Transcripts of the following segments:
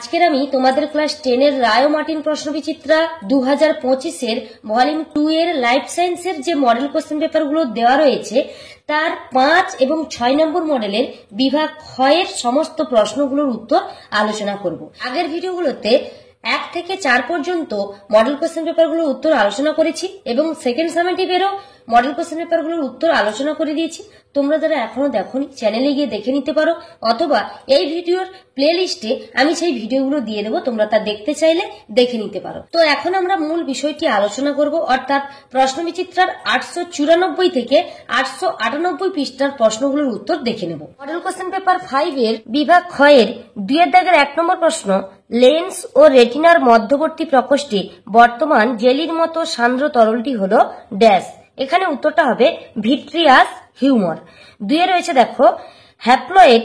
আজকের আমি তোমাদের ক্লাস 10 এর রায় ও মার্টিন প্রশ্নবিচিত্রা 2025 এর ভলিউম 2 এর লাইফ সায়েন্সের যে মডেল কোশ্চেন পেপারগুলো দেওয়া রয়েছে তার 5 এবং 6 নম্বর মডেলের বিভাগ খ এর সমস্ত প্রশ্নগুলোর উত্তর আলোচনা করব। আগের ভিডিওগুলোতে 1 থেকে 4 পর্যন্ত মডেল কোশ্চেন পেপারগুলোর উত্তর আলোচনা করেছি এবং সেকেন্ড সামেটিভেরও মডেল কোশ্চেন পেপারগুলোর উত্তর আলোচনা করে দিয়েছি। তোমরা যারা এখনো দেখোনি চ্যানেলে গিয়ে দেখে নিতে পারো, অথবা এই ভিডিওর প্লে লিস্টে আমি সেই ভিডিওগুলো দিয়ে দেবো, তোমরা তা দেখতে চাইলে দেখে নিতে পারো। তো এখন আমরা মূল বিষয়টি আলোচনা করব, অর্থাৎ প্রশ্নবিচিত্রার 894 থেকে 898 পৃষ্ঠার প্রশ্নগুলোর উত্তর দেখে নেব। মডেল কোশ্চেন পেপার 5 এর বিভাগ খ এর 2 এর দাগের 1 নম্বর প্রশ্ন, লেন্স ও রেটিনার মধ্যবর্তী প্রকোষ্ঠে বর্তমান জেলির মতো সান্দ্র তরলটি হলো ড্যাশ। এখানে উত্তরটা হবে ভিট্রিয়াস হিউমার। 2 এ রয়েছে দেখো হ্যাপ্লয়েড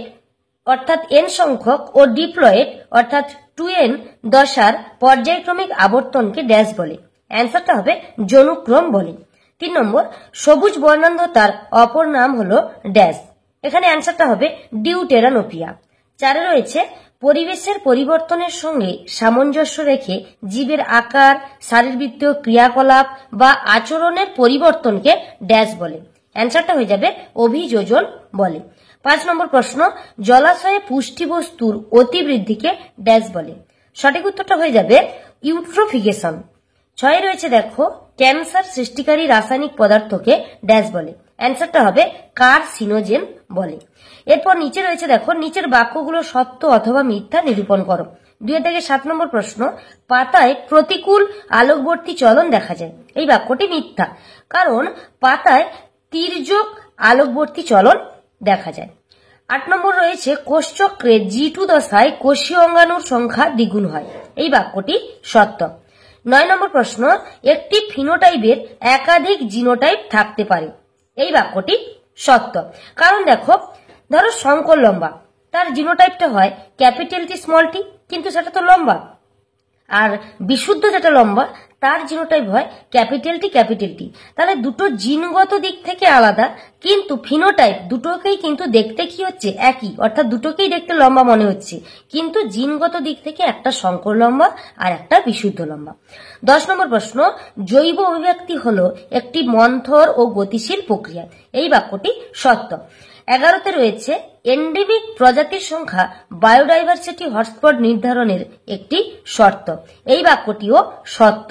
অর্থাৎ এন সংখ্যক ও ডিপ্লয়েড অর্থাৎ 2n দশার পর্যায়ক্রমিক আবর্তনকে ড্যাশ বলে। অ্যান্সারটা হবে যৌনুক্রম বলে। 3 নম্বর, সবুজ বর্ণান্ধতার অপর নাম হলো ড্যাশ। এখানে অ্যান্সারটা হবে ডিউটেরানোপিয়া। 4 এ রয়েছে পরিবেশের পরিবর্তনের সঙ্গে সামঞ্জস্য রেখে জীবের আকার, শারীরবৃত্তীয় ক্রিয়াকলাপ বা আচরণের পরিবর্তনকে ড্যাশ বলে। অ্যান্সারটা হয়ে যাবে অভিযোজন বলে। 5 নম্বর প্রশ্ন, জলাশয়ে পুষ্টিবস্তুর অতিবৃদ্ধিকে ড্যাশ বলে। সঠিক উত্তরটা হয়ে যাবে ইউট্রোফিকেশন। 6 রয়েছে দেখো ক্যান্সার সৃষ্টিকারী রাসায়নিক পদার্থকে ড্যাশ বলে। অ্যান্সারটা হবে কার্সিনোজেন বলে। এরপর নিচে রয়েছে দেখো নিচের বাক্যগুলো সত্য অথবা মিথ্যা নিরূপণ করো। 2 এর দাগে 7 নম্বর প্রশ্ন, পাতায় প্রতিকূল আলোকবর্তী চলন দেখা যায়। এই বাক্যটি মিথ্যা, কারণ পাতায় তির্যক আলোকবর্তী চলন দেখা যায়। 8 নম্বর রয়েছে কোষচক্রে G2 দশায় কোষীয় অঙ্গাণুর সংখ্যা দ্বিগুণ হয়। এই বাক্যটি সত্য। 9 নম্বর প্রশ্ন, একটি ফিনোটাইপের একাধিক জিনোটাইপ থাকতে পারে। এই বাক্যটি সত্য, কারণ দেখো ধরো শঙ্কর লম্বা, তার জিনোটাইপটা হয় ক্যাপিটাল টি স্মল টি, কিন্তু সেটা তো লম্বা। আর বিশুদ্ধ যেটা লম্বা তার জিনোটাইপ হয় ক্যাপিটাল টি। তাহলে দুটো জিনগত দিক থেকে আলাদা, কিন্তু ফিনোটাইপ দুটোকেই কিন্তু দেখতে কি হচ্ছে একই, অর্থাৎ দুটোকেই দেখতে লম্বা মনে হচ্ছে, কিন্তু জিনগত দিক থেকে একটা শঙ্কর লম্বা আর একটা বিশুদ্ধ লম্বা। 10 নম্বর প্রশ্ন, জৈব অভিব্যক্তি হলো একটি মন্থর ও গতিশীল প্রক্রিয়া। এই বাক্যটি সত্য। 11তে রয়েছে এন্ডেমিক প্রজাতির সংখ্যা বায়োডাইভার্সিটি হটস্পট নির্ধারণের একটি শর্ত। এই বাক্যটিও সত্য।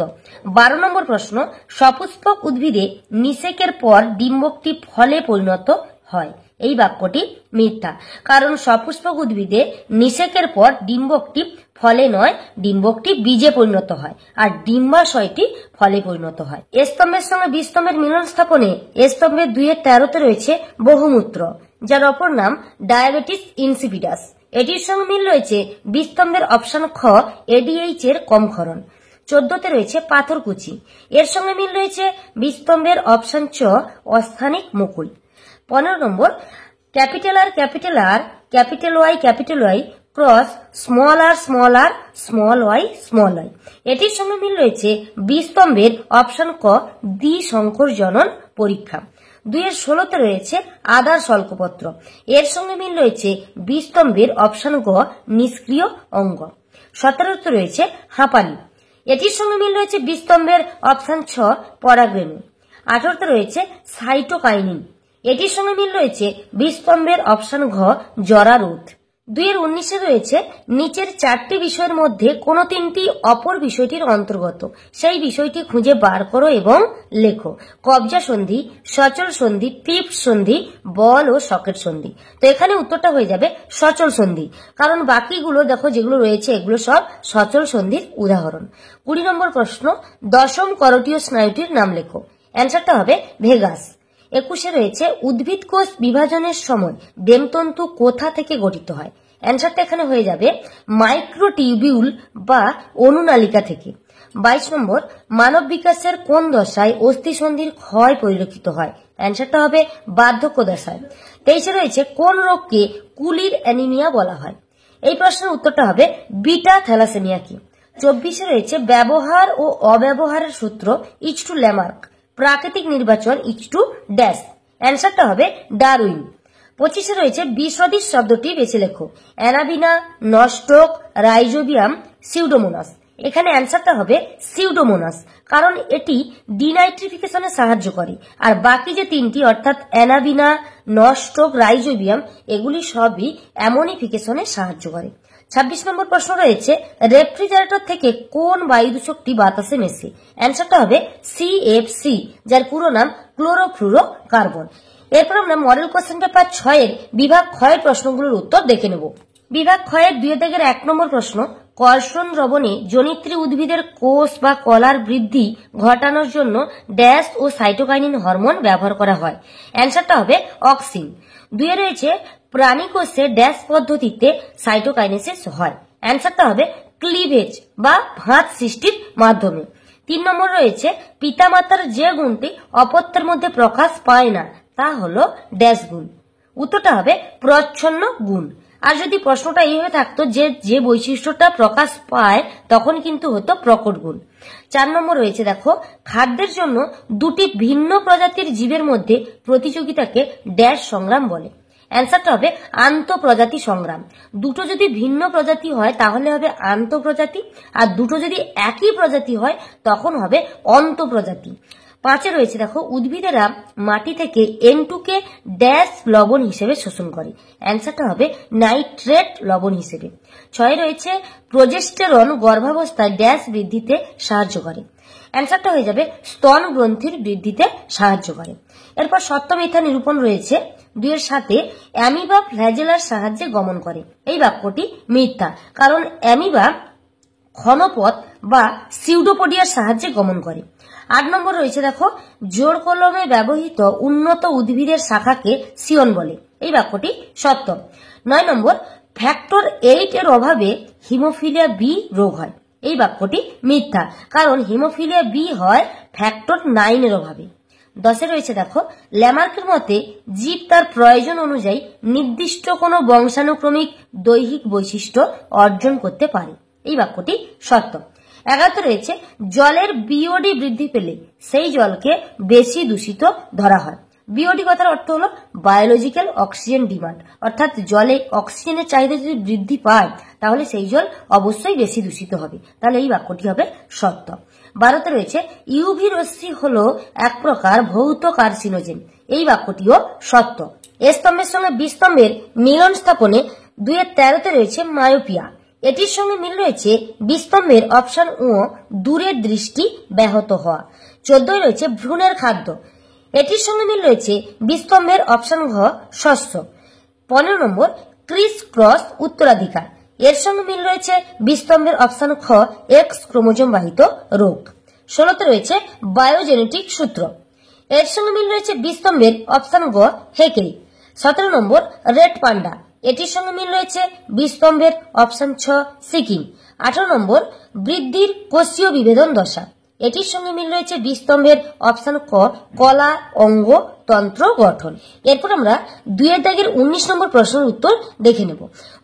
12 নম্বর প্রশ্ন, সপুষ্পক উদ্ভিদে নিষেকের পর ডিম্বকটি ফলে পরিণত হয়। এই বাক্যটি মিথ্যা, কারণ সপুষ্পক উদ্ভিদে নিষেকের পর ডিম্বকটি ফলে নয়, ডিম্বকটি বীজে পরিণত হয়, আর ডিম্বাশয়টি ফলে পরিণত হয়। এ স্তম্ভের সঙ্গে বি স্তম্ভের মিলন স্থাপনে এ স্তম্ভের 2 এর 13তে রয়েছে বহুমূত্র, যার অপর নাম ডায়াবেটিস ইনসিপিডাস। এটির সঙ্গে মিল রয়েছে বি স্তম্ভের অপশন খ এডিএইচ এর কম ক্ষরণ। 14তে রয়েছে পাথরকুচি, এর সঙ্গে মিল রয়েছে বি স্তম্ভের অপশন চ অস্থানিক মুকুল। 15 নম্বর, capital R capital Y cross small R small Y. এটির সঙ্গে মিল রয়েছে বি স্তম্ভের অপশন ক দ্বিসংকর জনন পরীক্ষা। 2 এর 16তে রয়েছে আদার শল্কপত্র, এর সঙ্গে মিল রয়েছে বি স্তম্ভের অপশন গ নিষ্ক্রিয় অঙ্গ। 17তে রয়েছে হাঁপানি, এটির সঙ্গে মিল রয়েছে বি স্তম্ভের অপশন ছ পরাগরেণু। 18তে রয়েছে সাইটোকাইনিন, এটির সঙ্গে মিল রয়েছে বি স্তম্ভের অপশন ঘ জরারোধ। 2 এর 19-এ রয়েছে নিচের 4টি বিষয়ের মধ্যে কোন 3টি অপর বিষয়টির অন্তর্গত, সেই বিষয়টি খুঁজে বার করো এবং লেখো। কবজা সন্ধি, সচল সন্ধি, পিপ সন্ধি, বল ও সকেট সন্ধি। তো এখানে উত্তরটা হয়ে যাবে সচল সন্ধি, কারণ বাকিগুলো দেখো যেগুলো রয়েছে এগুলো সব সচল সন্ধির উদাহরণ। 20 নম্বর প্রশ্ন, 10ম করোটীয় স্নায়ুটির নাম লেখো। অ্যান্সারটা হবে ভেগাস। 21-এ রয়েছে উদ্ভিদ কোষ বিভাজনের সময় দেমতন্তু কোথা থেকে গঠিত হয়। অ্যান্সারটা এখানে হয়ে যাবে মাইক্রোটিউবিউল বা অনুনালিকা থেকে। 22 নম্বর, মানব বিকাশের কোন দশায় অস্থিসন্ধির ক্ষয় পরিলক্ষিত হয়। অ্যান্সারটা হবে বার্ধক্য দশায়। 23-এ রয়েছে কোন রোগকে কুলির অ্যানিমিয়া বলা হয়। এই প্রশ্নের উত্তরটা হবে বিটা থ্যালাসেমিয়া কি। 24-এ রয়েছে ব্যবহার ও অব্যবহারের সূত্র ইচ টু ল্যামার্ক, প্রাকৃতিক নির্বাচন ইচ টু ড্যাশ। অ্যান্সারটা হবে ডারউইন। 25-এ রয়েছে বিসদৃশ শব্দটি বেছে লেখো। Anabaena, নস্টক, rhizobium, pseudomonas. এখানে অ্যান্সারটা হবে সিউডোমোনাস, কারণ এটি ডিনাইট্রিফিকেশনে সাহায্য করে। আর বাকি যে তিনটি অর্থাৎ অ্যানাবিনা, নস্টক, রাইজোবিয়াম এগুলি সবই অ্যামোনিফিকেশনে সাহায্য করে। 26 নম্বর প্রশ্ন রয়েছে রেফ্রিজারেটর থেকে কোন বায়ু দূষকটি বাতাসে মেশে? অ্যান্সারটা হবে CFC, যার পুরো নাম ক্লোরোফ্লুরো কার্বন। এরপর আমরা মডেল কোশ্চেন পেপার 6-এর বিভাগ ক্ষয়ের প্রশ্নগুলোর উত্তর দেখে নেব। বিভাগ ক্ষয়ের 2-এর 1 নম্বর প্রশ্ন, কর্ষণ দ্রবণে জনিত্রী উদ্ভিদের কোষ বা কলার বৃদ্ধি ঘটানোর জন্য ড্যাশ ও সাইটোকাইনিন হরমোন ব্যবহার করা হয়। অ্যান্সারটা হবে অক্সিন। 2-এ রয়েছে প্রাণী কোষে ড্যাশ পদ্ধতিতে সাইটোকাইনেসিস হয়। অ্যান্সারটা হবে ক্লিভেজ বা ভাঁজ সৃষ্টির মাধ্যমে। 3 নম্বর রয়েছে পিতামাতার যে গুণটি অপত্যের মধ্যে প্রকাশ পায় না তা হলো ড্যাশ গুণ। উত্তরটা হবে প্রচ্ছন্ন গুণ। আর যদি প্রশ্নটা এইভাবে থাকতো যে বৈশিষ্ট্যটা প্রকাশ পায় তখন কিন্তু হতো প্রকট গুণ। 4 নম্বর রয়েছে দেখো, খাদ্যের জন্য দুটি ভিন্ন প্রজাতির জীবের মধ্যে প্রতিযোগিতাকে ড্যাশ সংগ্রাম বলে। অ্যান্সারটা হবে আন্তঃপ্রজাতি সংগ্রাম। দুটো যদি ভিন্ন প্রজাতি হয় তাহলে হবে আন্তঃপ্রজাতি, আর দুটো যদি একই প্রজাতি হয় তখন হবে অন্তঃপ্রজাতি। 5-এ রয়েছে দেখো, উদ্ভিদেরা মাটি থেকে N2 কে ড্যাশ লবণ হিসেবে শোষণ করে। অ্যান্সারটা হবে নাইট্রেট লবণ হিসেবে। 6-এ রয়েছে প্রোজেস্টেরন গর্ভাবস্থায় ড্যাশ বৃদ্ধিতে সাহায্য করে। অ্যান্সারটা হয়ে যাবে স্তন গ্রন্থির বৃদ্ধিতে সাহায্য করে। এরপর সত্য মিথ্যা নিরূপণ রয়েছে। 2-এর 7-এ অ্যামিবা ফ্ল্যাজেলার সাহায্যে গমন করে। এই বাক্যটি মিথ্যা, কারণ অ্যামিবা ক্ষণপথ বা সিউডোপোডিয়ার সাহায্যে গমন করে। 8 নম্বর রয়েছে দেখো, জোড় কলমে ব্যবহৃত উন্নত উদ্ভিদের শাখাকে সিয়ন বলে। এই বাক্যটি সত্য। 9 নম্বর, ফ্যাক্টর 8 এর অভাবে হিমোফিলিয়া বি রোগ হয়। এই বাক্যটি মিথ্যা, কারণ হিমোফিলিয়া বি হয় ফ্যাক্টর 9 এর অভাবে। 10-এ রয়েছে দেখো, ল্যামার্কের মতে জীব তার প্রয়োজন অনুযায়ী নির্দিষ্ট কোনো বংশানুক্রমিক দৈহিক বৈশিষ্ট্য অর্জন করতে পারে। এই বাক্যটি সত্য। 11-তে রয়েছে, জলের বিওডি বৃদ্ধি পেলে সেই জলকে বেশি দূষিত ধরা হয়। বিওডি কথার অর্থ হলো বায়োলজিক্যাল অক্সিজেন ডিমান্ড, অর্থাৎ জলে অক্সিজেনের চাহিদা যদি বৃদ্ধি পায় তাহলে সেই জল অবশ্যই বেশি দূষিত হবে। তাহলে এই বাক্যটি হবে সত্য। 12-তে রয়েছে, ইউভি রশ্মি হলো এক প্রকার ভৌত কার্সিনোজেন। এই বাক্যটিও সত্য। এ স্তম্ভের সঙ্গে বি স্তম্ভের মিলন স্থাপনে 2-এর 13-তে রয়েছে মায়োপিয়া। এটির সঙ্গে মিল রয়েছে বিস্তম্ভের অপশন ও দূরের দৃষ্টি ব্যাহত হওয়া। 14-এ রয়েছে ভ্রূণের খাদ্য। এটির সঙ্গে মিল রয়েছে বিস্তম্ভের অপশন ঘ শস্য। 15 নম্বর, ক্রিস ক্রস উত্তরাধিকার। এর সঙ্গে মিল রয়েছে বিস্তম্ভের অপশন খ এক্স ক্রোমোজোম বাহিত রোগ। 16-তে রয়েছে বায়োজেনেটিক সূত্র। এর সঙ্গে মিল রয়েছে বিস্তম্ভের অপশন গ হেকেরি। 17 নম্বর, রেড পান্ডা। এটির সঙ্গে মিল রয়েছে বিস্তম্ভের অপশন ছ সিকিম। 18 নম্বর, বৃদ্ধির কোষীয় বিভেদন দশা। এটির সঙ্গে মিল রয়েছে বিস্তম্ভের অপশন ক কলা অঙ্গ তন্ত্র গঠন। এরপর আমরা 2-এর দাগের 19 নম্বর প্রশ্নের উত্তর দেখে নেব।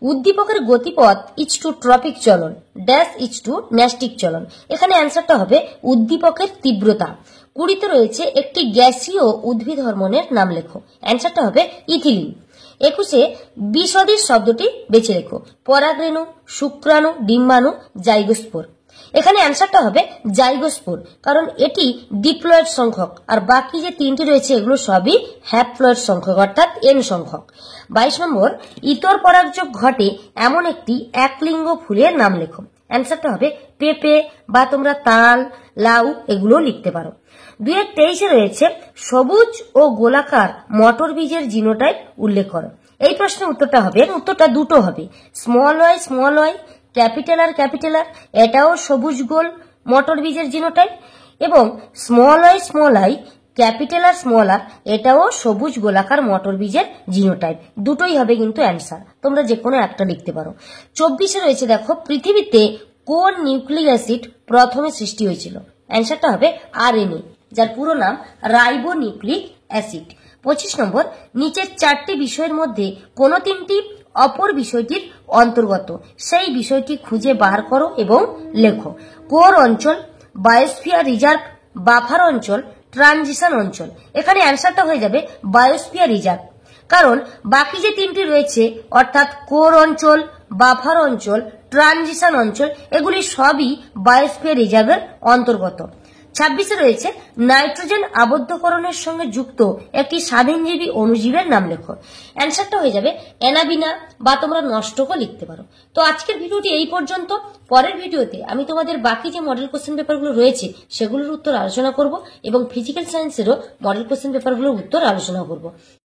উদ্দীপকের গতিপথ ইচ টু ট্রপিক চলন ড্যাশ ইচ টু ন্যাস্টিক চলন। এখানে অ্যান্সারটা হবে উদ্দীপকের তীব্রতা। 20-তে রয়েছে একটি গ্যাসীয় উদ্ভিদ হরমোনের নাম লেখো। অ্যান্সারটা হবে ইথিলিন। 21-এ বিসদৃশ শব্দটি বেছে লেখো। পরাগরেণু, শুক্রাণু, ডিম্বাণু, জাইগোস্পোর। এখানে অ্যান্সারটা হবে জাইগোস্পোর, কারণ এটি ডিপ্লয়েড সংখ্যক, আর বাকি যে তিনটি রয়েছে এগুলো সবই হ্যাপ্লয়েড সংখ্যক অর্থাৎ এন সংখ্যক। 22 নম্বর, ইতর পরাগযোগ ঘটে এমন একটি একলিঙ্গ ফুলের নাম লেখো। অ্যান্সারটা হবে পেঁপে, বা তোমরা তাল, লাউ এগুলো লিখতে পারো। 2-এর 23-এ রয়েছে সবুজ ও গোলাকার মটর বীজের জিনোটাইপ উল্লেখ করো। এই প্রশ্নের উত্তরটা দুটো হবে, স্মল ওয়াই ক্যাপিটাল আর এটাও সবুজ গোল মটর বীজের জিনোটাইপ, এবং small I capital R small R এটাও সবুজ গোলাকার মটর বীজের জিনোটাইপ। দুটোই হবে কিন্তু অ্যান্সার, তোমরা যে কোনো একটা লিখতে পারো। 24-এ রয়েছে দেখো, পৃথিবীতে কোন নিউক্লিক অ্যাসিড প্রথমে সৃষ্টি হয়েছিল? অ্যান্সারটা হবে আরএনএ, যার পুরো নাম রাইবো নিউক্লিক অ্যাসিড। 25 নম্বর, নিচের 4টি বিষয়ের মধ্যে কোন 3টি অপর বিষয়টির অন্তর্গত? সেই বিষয়টি খুঁজে বার করো এবং লেখো। কোর অঞ্চল, বায়োস্ফিয়ার রিজার্ভ, বাফার অঞ্চল, ট্রানজিশন অঞ্চল। এখানে অ্যান্সারটা হয়ে যাবে বায়োস্ফিয়ার রিজার্ভ। কারণ বাকি যে তিনটি রয়েছে অর্থাৎ কোর অঞ্চল, বাফার অঞ্চল, ট্রানজিশন অঞ্চল এগুলি সবই বায়োস্ফিয়ার রিজার্ভের অন্তর্গত। 26 রয়েছে নাইট্রোজেন আবদ্ধকরণের সঙ্গে যুক্ত একটি স্বাধীনজীবী অণুজীবের নাম লেখো। অ্যান্সারটা হয়ে যাবে অ্যানাবিনা, বা তোমরা নষ্টকও লিখতে পারো। তো আজকের ভিডিওটি এই পর্যন্ত। পরের ভিডিওতে আমি তোমাদের বাকি যে মডেল কোশ্চেন পেপারগুলো রয়েছে সেগুলোর উত্তর আলোচনা করব এবং ফিজিক্যাল সায়েন্সেরও মডেল কোশ্চেন পেপারগুলোর উত্তর আলোচনা করব।